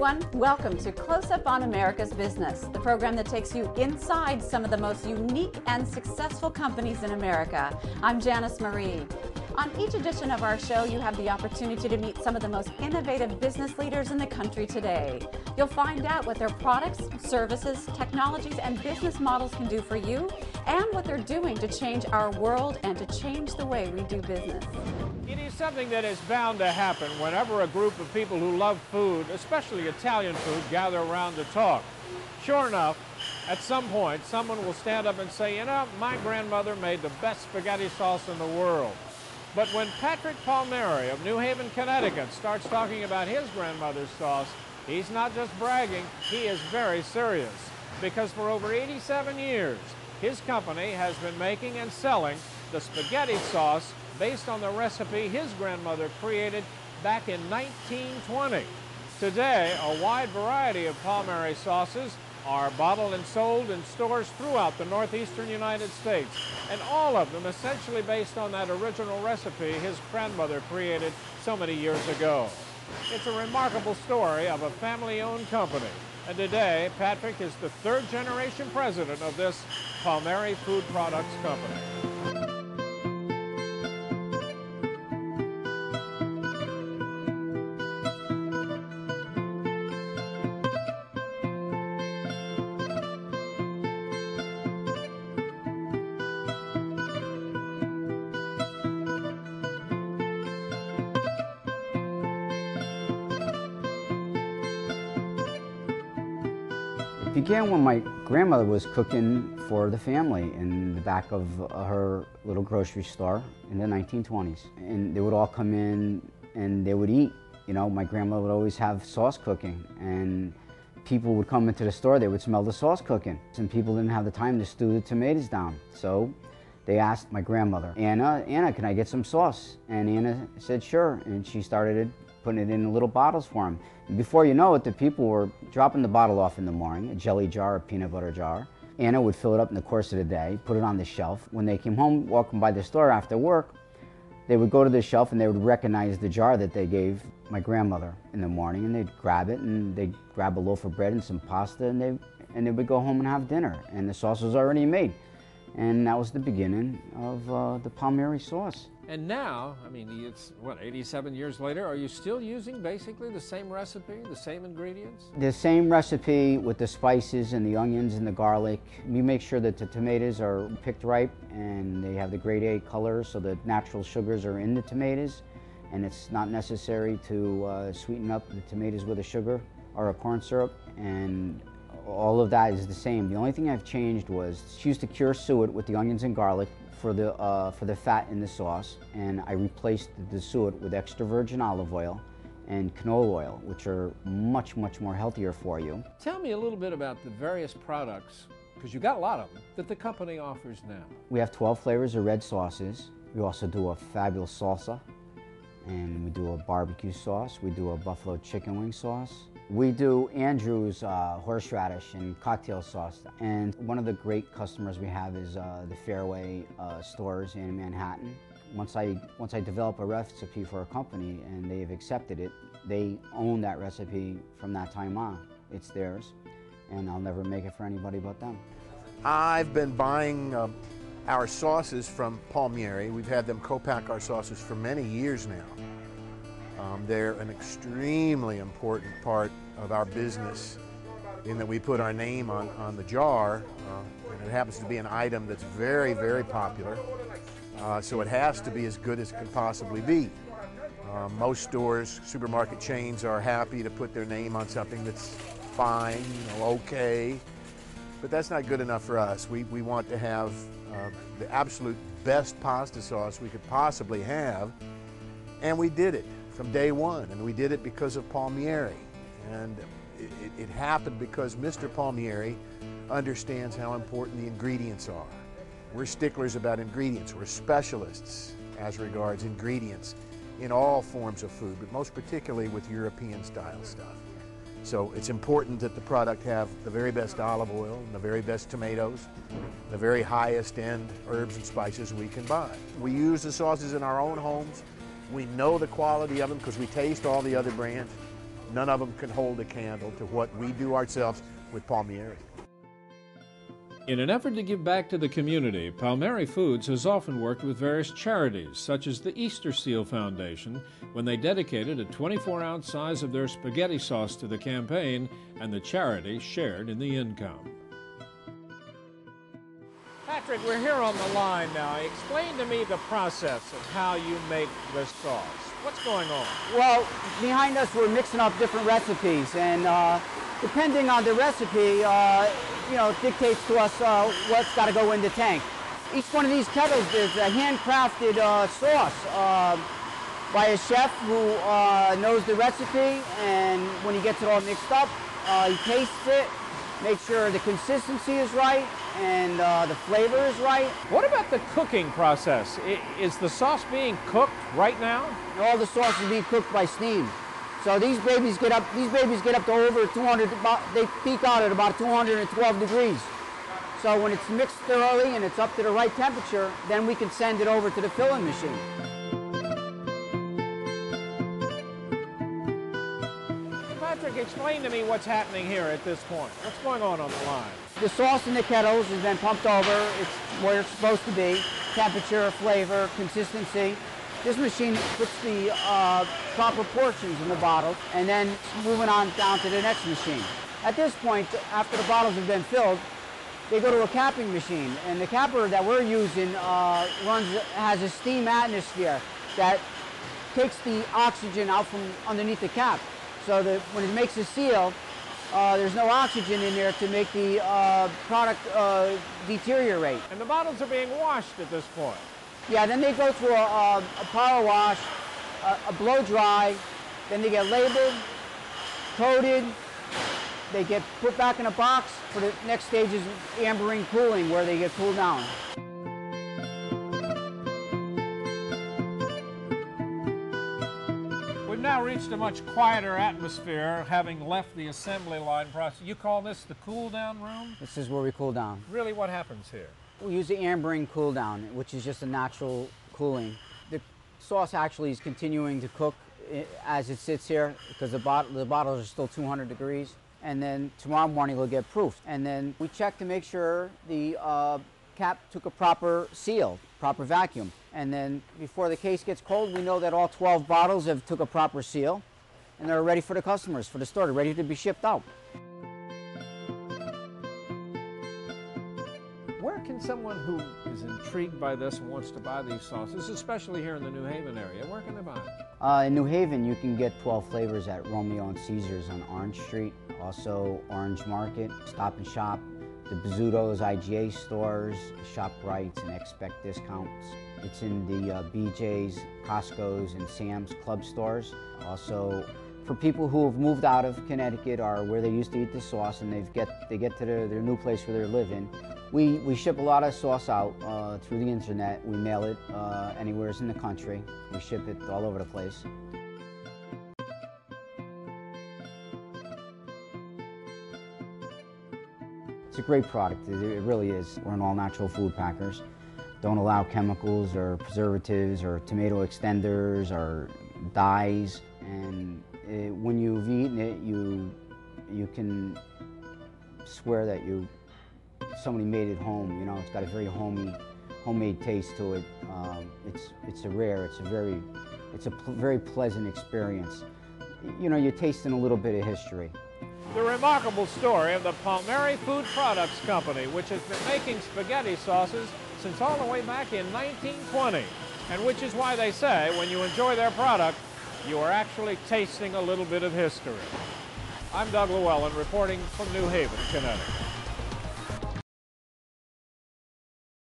everyone. Welcome to Close Up on America's Business, the program that takes you inside some of the most unique and successful companies in America. I'm Janice Marie. On each edition of our show, you have the opportunity to meet some of the most innovative business leaders in the country today. You'll find out what their products, services, technologies, and business models can do for you, and what they're doing to change our world and to change the way we do business. It is something that is bound to happen whenever a group of people who love food, especially Italian food, gather around to talk. Sure enough, at some point, someone will stand up and say, you know, my grandmother made the best spaghetti sauce in the world. But when Patrick Palmieri of New Haven, Connecticut starts talking about his grandmother's sauce, he's not just bragging, he is very serious. Because for over 87 years, his company has been making and selling the spaghetti sauce based on the recipe his grandmother created back in 1920. Today, a wide variety of Palmieri sauces are bottled and sold in stores throughout the northeastern United States, and all of them essentially based on that original recipe his grandmother created so many years ago. It's a remarkable story of a family-owned company, and today Patrick is the third-generation president of this Palmieri Food Products Company. It began when my grandmother was cooking for the family in the back of her little grocery store in the 1920s. And they would all come in and they would eat. You know, my grandmother would always have sauce cooking, and people would come into the store, they would smell the sauce cooking. And people didn't have the time to stew the tomatoes down. So they asked my grandmother, Anna, can I get some sauce? And Anna said, sure. And she started putting it in little bottles for them. And before you know it, the people were dropping the bottle off in the morning, a jelly jar, a peanut butter jar. Anna would fill it up in the course of the day, put it on the shelf. When they came home, walking by the store after work, they would go to the shelf and they would recognize the jar that they gave my grandmother in the morning, and they'd grab it and they'd grab a loaf of bread and some pasta, and they would go home and have dinner, and the sauce was already made. And that was the beginning of the Palmieri sauce. And now, I mean, it's, what, 87 years later, are you still using basically the same recipe, the same ingredients? The same recipe with the spices and the onions and the garlic. We make sure that the tomatoes are picked ripe and they have the grade A color, so the natural sugars are in the tomatoes, and it's not necessary to sweeten up the tomatoes with a sugar or a corn syrup, and all of that is the same. The only thing I've changed was she used to cure suet with the onions and garlic for the fat in the sauce, and I replaced the suet with extra virgin olive oil and canola oil, which are much, much more healthier for you. Tell me a little bit about the various products, because you've got a lot of them, that the company offers now. We have 12 flavors of red sauces. We also do a fabulous salsa, and we do a barbecue sauce. We do a buffalo chicken wing sauce. We do Andrew's horseradish and cocktail sauce. And one of the great customers we have is the Fairway stores in Manhattan. Once I develop a recipe for a company and they've accepted it, they own that recipe from that time on. It's theirs, and I'll never make it for anybody but them. I've been buying our sauces from Palmieri. We've had them co-pack our sauces for many years now. They're an extremely important part of our business in that we put our name on the jar, and it happens to be an item that's very, very popular, so it has to be as good as it can possibly be. Most stores, supermarket chains are happy to put their name on something that's fine, okay, but that's not good enough for us. We want to have the absolute best pasta sauce we could possibly have, and we did it from day one, and we did it because of Palmieri. And it happened because Mr. Palmieri understands how important the ingredients are. We're sticklers about ingredients. We're specialists as regards ingredients in all forms of food, but most particularly with European style stuff. So it's important that the product have the very best olive oil and the very best tomatoes, the very highest end herbs and spices we can buy. We use the sauces in our own homes. We know the quality of them because we taste all the other brands. None of them can hold a candle to what we do ourselves with Palmieri. In an effort to give back to the community, Palmieri Foods has often worked with various charities, such as the Easter Seal Foundation, when they dedicated a 24-ounce size of their spaghetti sauce to the campaign, and the charity shared in the income. Patrick, we're here on the line now. Explain to me the process of how you make this sauce. What's going on? Well, behind us we're mixing up different recipes, and depending on the recipe, dictates to us what's got to go in the tank. Each one of these kettles is a handcrafted sauce by a chef who knows the recipe, and when he gets it all mixed up, he tastes it, makes sure the consistency is right and the flavor is right. What about the cooking process? Is the sauce being cooked right now? All the sauce is being cooked by steam. So these babies get up to over 200, they peak out at about 212 degrees. So when it's mixed thoroughly and it's up to the right temperature, then we can send it over to the filling machine. Patrick, explain to me what's happening here at this point. What's going on the line? The sauce in the kettles has been pumped over. It's where it's supposed to be. Temperature, flavor, consistency. This machine puts the proper portions in the bottle, and then moving on down to the next machine. At this point, after the bottles have been filled, they go to a capping machine, and the capper that we're using has a steam atmosphere that takes the oxygen out from underneath the cap, so that when it makes a seal, there's no oxygen in there to make the product deteriorate. And the bottles are being washed at this point. Yeah, then they go through a power wash, a blow dry, then they get labeled, coated, they get put back in a box. For the next stage is ambering cooling, where they get cooled down. We've now reached a much quieter atmosphere, having left the assembly line process. You call this the cool down room? This is where we cool down. Really, what happens here? We use the ambering cool down, which is just a natural cooling. The sauce actually is continuing to cook as it sits here, because the bottles are still 200 degrees. And then tomorrow morning it'll get proofed. And then we check to make sure the cap took a proper seal, proper vacuum. And then before the case gets cold, we know that all 12 bottles have took a proper seal, and they're ready for the customers, for the store, they're ready to be shipped out. Where can someone who is intrigued by this and wants to buy these sauces, especially here in the New Haven area, where can they buy them? In New Haven, you can get 12 flavors at Romeo and Caesars on Orange Street, also Orange Market, Stop and Shop, the Bizzuto's IGA stores, ShopRite's, and Expect Discounts. It's in the BJ's, Costco's, and Sam's Club stores. Also, for people who have moved out of Connecticut or where they used to eat the sauce and they get to their new place where they're living, we ship a lot of sauce out through the internet. We mail it anywhere in the country. We ship it all over the place. It's a great product, it really is. We're an all-natural food packers. Don't allow chemicals or preservatives or tomato extenders or dyes. And when you've eaten it, you can swear that somebody made it home. You know, it's got a very homemade taste to it. It's a very pleasant experience. You know, you're tasting a little bit of history. The remarkable story of the Palmieri Food Products Company, which has been making spaghetti sauces since all the way back in 1920, and which is why they say when you enjoy their product, you are actually tasting a little bit of history. I'm Doug Llewellyn reporting from New Haven, Connecticut.